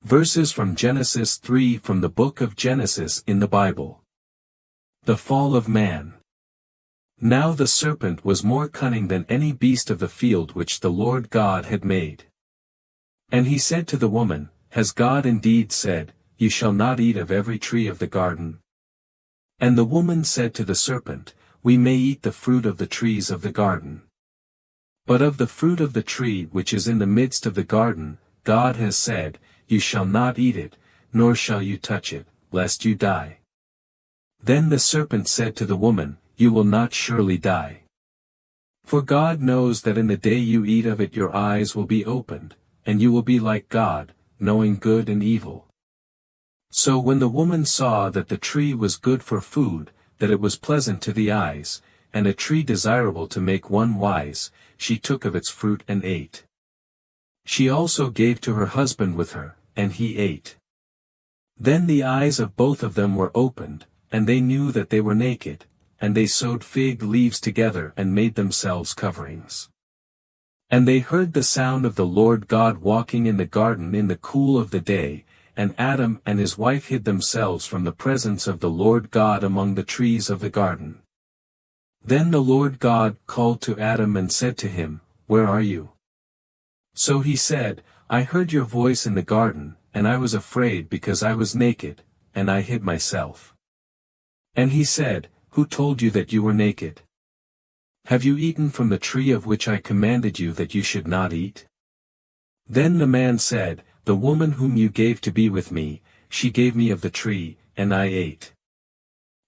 Verses from Genesis 3 from the book of Genesis in the Bible. The fall of man. Now the serpent was more cunning than any beast of the field which the Lord God had made. And he said to the woman, Has God indeed said, You shall not eat of every tree of the garden? And the woman said to the serpent, We may eat the fruit of the trees of the garden. But of the fruit of the tree which is in the midst of the garden, God has said, You shall not eat it, nor shall you touch it, lest you die. Then the serpent said to the woman, You will not surely die. For God knows that in the day you eat of it your eyes will be opened, and you will be like God, knowing good and evil. So when the woman saw that the tree was good for food, that it was pleasant to the eyes, and a tree desirable to make one wise, she took of its fruit and ate. She also gave to her husband with her, and he ate. Then the eyes of both of them were opened, and they knew that they were naked, and they sewed fig leaves together and made themselves coverings. And they heard the sound of the Lord God walking in the garden in the cool of the day, and Adam and his wife hid themselves from the presence of the Lord God among the trees of the garden. Then the Lord God called to Adam and said to him, Where are you? So he said, I heard your voice in the garden, and I was afraid because I was naked, and I hid myself. And he said, Who told you that you were naked? Have you eaten from the tree of which I commanded you that you should not eat? Then the man said, The woman whom you gave to be with me, she gave me of the tree, and I ate.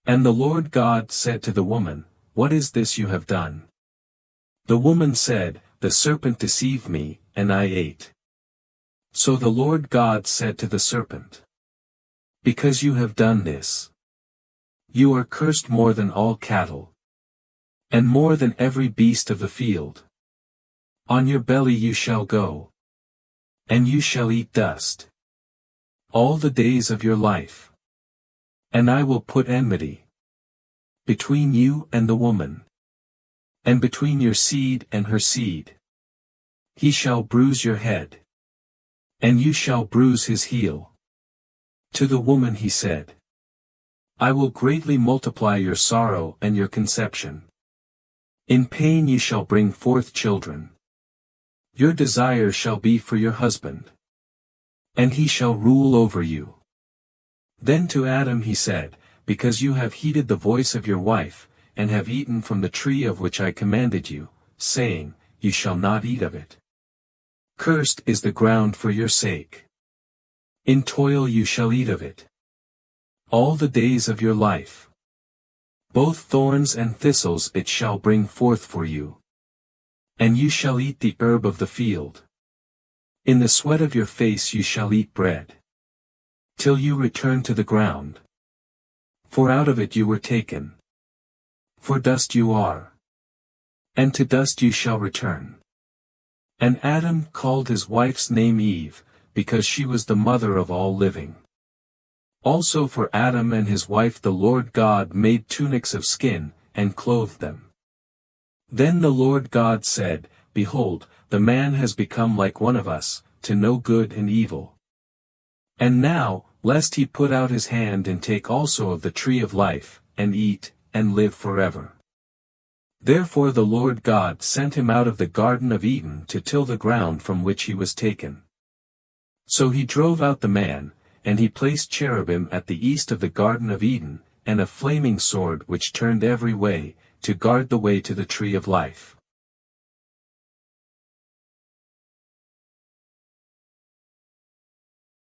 And the Lord God said to the woman, What is this you have done? The woman said, The serpent deceived me, and I ate. So the Lord God said to the serpent, Because you have done this, you are cursed more than all cattle, and more than every beast of the field. On your belly you shall go, and you shall eat dust all the days of your life. And I will put enmity between you and the woman, and between your seed and her seed. He shall bruise your head, and you shall bruise his heel. To the woman he said, I will greatly multiply your sorrow and your conception. In pain you shall bring forth children. Your desire shall be for your husband, and he shall rule over you. Then to Adam he said, Because you have heeded the voice of your wife, and have eaten from the tree of which I commanded you, saying, You shall not eat of it. Cursed is the ground for your sake. In toil you shall eat of it all the days of your life. Both thorns and thistles it shall bring forth for you. And you shall eat the herb of the field. In the sweat of your face you shall eat bread, till you return to the ground. For out of it you were taken. For dust you are, and to dust you shall return. And Adam called his wife's name Eve, because she was the mother of all living. Also for Adam and his wife the Lord God made tunics of skin, and clothed them. Then the Lord God said, Behold, the man has become like one of us, to know good and evil. And now, lest he put out his hand and take also of the tree of life, and eat, and live forever. Therefore the Lord God sent him out of the Garden of Eden to till the ground from which he was taken. So he drove out the man, and he placed cherubim at the east of the Garden of Eden, and a flaming sword which turned every way, to guard the way to the tree of life.